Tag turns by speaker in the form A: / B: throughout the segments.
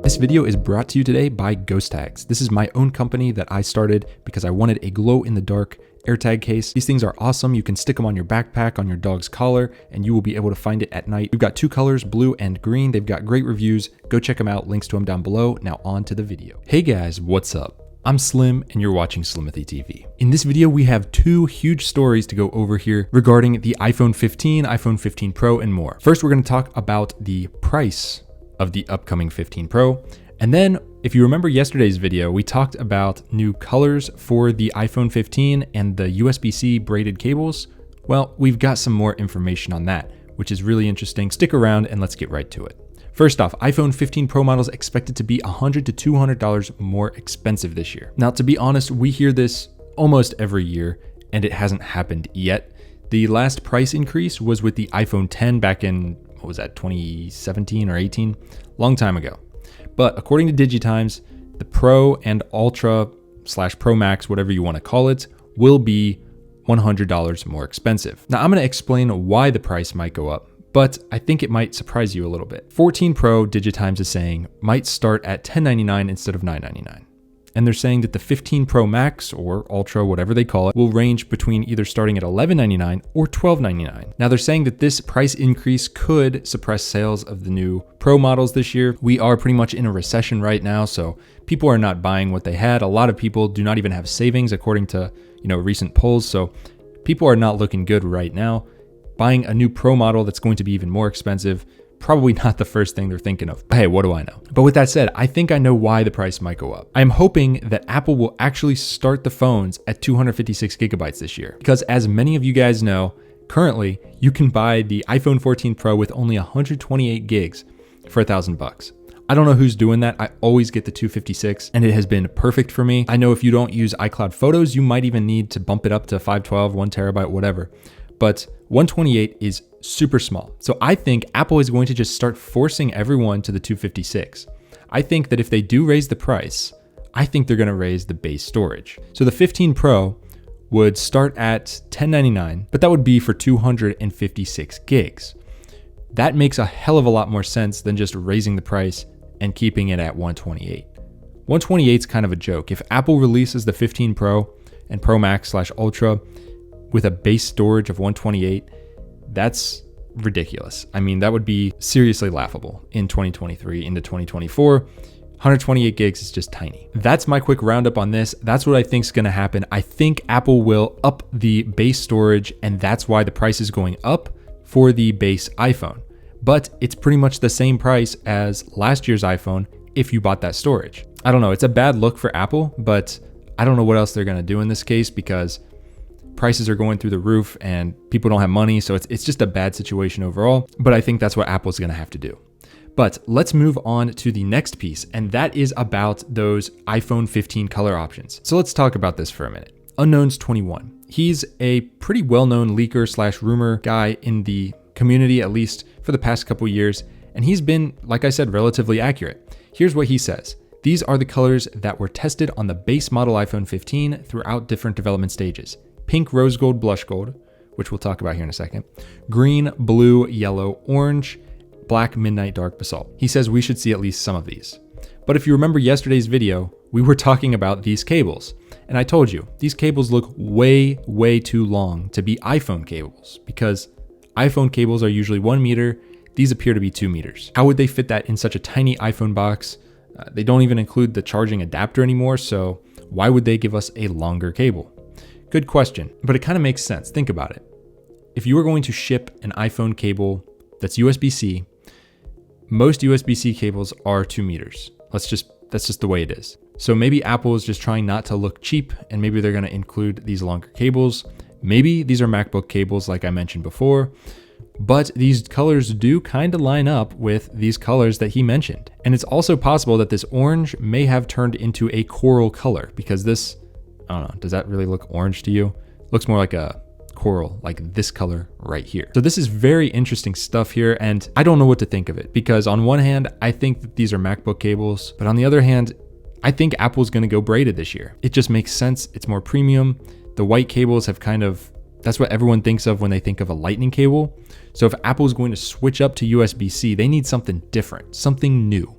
A: This video is brought to you today by Ghost Tags. This is my own company that I started because I wanted a glow-in-the-dark AirTag case. These things are awesome. You can stick them on your backpack, on your dog's collar, and you will be able to find it at night. We've got two colors, blue and green. They've got great reviews. Go check them out. Links to them down below. Now on to the video. Hey guys, what's up? I'm Slim and you're watching Slimathy TV. In this video, we have two huge stories to go over here regarding the iPhone 15, iPhone 15 Pro, and more. First, we're going to talk about the price of the upcoming 15 Pro. And then if you remember yesterday's video, we talked about new colors for the iPhone 15 and the USB-C braided cables. Well, we've got some more information on that, which is really interesting. Stick around and let's get right to it. First off, iPhone 15 Pro models expected to be $100 to $200 more expensive this year. Now, to be honest, we hear this almost every year and it hasn't happened yet. The last price increase was with the iPhone 10 back in, what was that, 2017 or 18? Long time ago. But according to DigiTimes, the Pro and Ultra / Pro Max, whatever you want to call it, will be $100 more expensive. Now I'm going to explain why the price might go up, but I think it might surprise you a little bit. 14 Pro, DigiTimes is saying, might start at $1099 instead of $999. And they're saying that the 15 Pro Max or Ultra, whatever they call it, will range between either starting at $1199 or $1299. Now they're saying that this price increase could suppress sales of the new Pro models this year. We are pretty much in a recession right now, so people are not buying what they had. A lot of people do not even have savings according to, recent polls. So people are not looking good right now. Buying a new Pro model that's going to be even more expensive, probably not the first thing they're thinking of. But hey, what do I know? But with that said, I think I know why the price might go up. I'm hoping that Apple will actually start the phones at 256 gigabytes this year. Because as many of you guys know, currently you can buy the iPhone 14 Pro with only 128 gigs for $1,000. I don't know who's doing that. I always get the 256 and it has been perfect for me. I know if you don't use iCloud Photos, you might even need to bump it up to 512, 1 terabyte, whatever. But 128 is super small. So I think Apple is going to just start forcing everyone to the 256. I think that if they do raise the price, I think they're going to raise the base storage. So the 15 Pro would start at $1099, but that would be for 256 gigs. That makes a hell of a lot more sense than just raising the price and keeping it at 128. 128 is kind of a joke. If Apple releases the 15 Pro and Pro Max / Ultra with a base storage of 128, that's ridiculous. I mean, that would be seriously laughable in 2023 into 2024. 128 gigs is just tiny. That's my quick roundup on this. That's what I think is going to happen. I think Apple will up the base storage, and that's why the price is going up for the base iPhone. But it's pretty much the same price as last year's iPhone if you bought that storage. I don't know. It's a bad look for Apple, but I don't know what else they're going to do in this case because prices are going through the roof and people don't have money. So it's just a bad situation overall. But I think that's what Apple's going to have to do. But let's move on to the next piece. And that is about those iPhone 15 color options. So let's talk about this for a minute. Unknowns21. He's a pretty well-known leaker / rumor guy in the community, at least for the past couple years. And he's been, like I said, relatively accurate. Here's what he says. These are the colors that were tested on the base model iPhone 15 throughout different development stages. Pink, rose gold, blush gold, which we'll talk about here in a second. Green, blue, yellow, orange, black, midnight, dark, basalt. He says we should see at least some of these. But if you remember yesterday's video, we were talking about these cables. And I told you, these cables look way, way too long to be iPhone cables because iPhone cables are usually 1 meter. These appear to be 2 meters. How would they fit that in such a tiny iPhone box? They don't even include the charging adapter anymore. So why would they give us a longer cable? Good question, but it kind of makes sense. Think about it. If you were going to ship an iPhone cable that's USB-C, most USB-C cables are 2 meters. That's just the way it is. So maybe Apple is just trying not to look cheap and maybe they're going to include these longer cables. Maybe these are MacBook cables like I mentioned before, but these colors do kind of line up with these colors that he mentioned. And it's also possible that this orange may have turned into a coral color because this, I don't know, does that really look orange to you? Looks more like a coral, like this color right here. So this is very interesting stuff here, and I don't know what to think of it because on one hand, I think that these are MacBook cables, but on the other hand, I think Apple's gonna go braided this year. It just makes sense. It's more premium. The white cables have that's what everyone thinks of when they think of a lightning cable. So if Apple's going to switch up to USB-C, they need something different, something new.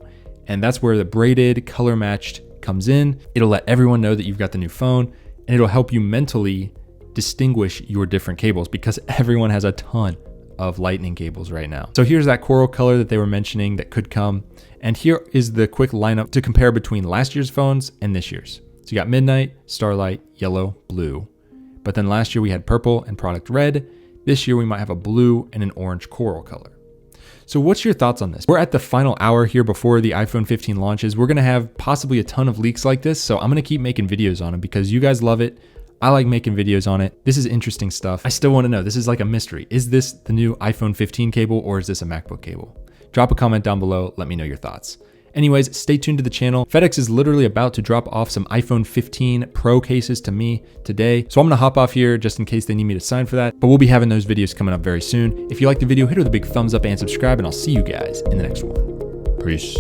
A: And that's where the braided color matched comes in. It'll let everyone know that you've got the new phone, and it'll help you mentally distinguish your different cables because everyone has a ton of lightning cables right now. So here's that coral color that they were mentioning that could come. And here is the quick lineup to compare between last year's phones and this year's. So you got midnight, starlight, yellow, blue. But then last year we had purple and product red. This year we might have a blue and an orange coral color. So what's your thoughts on this? We're at the final hour here before the iPhone 15 launches. We're gonna have possibly a ton of leaks like this, so I'm gonna keep making videos on them because you guys love it. I like making videos on it. This is interesting stuff. I still wanna know, this is like a mystery. Is this the new iPhone 15 cable or is this a MacBook cable? Drop a comment down below, let me know your thoughts. Anyways, stay tuned to the channel. FedEx is literally about to drop off some iPhone 15 Pro cases to me today. So I'm gonna hop off here just in case they need me to sign for that, but we'll be having those videos coming up very soon. If you like the video, hit it with a big thumbs up and subscribe, and I'll see you guys in the next one. Peace.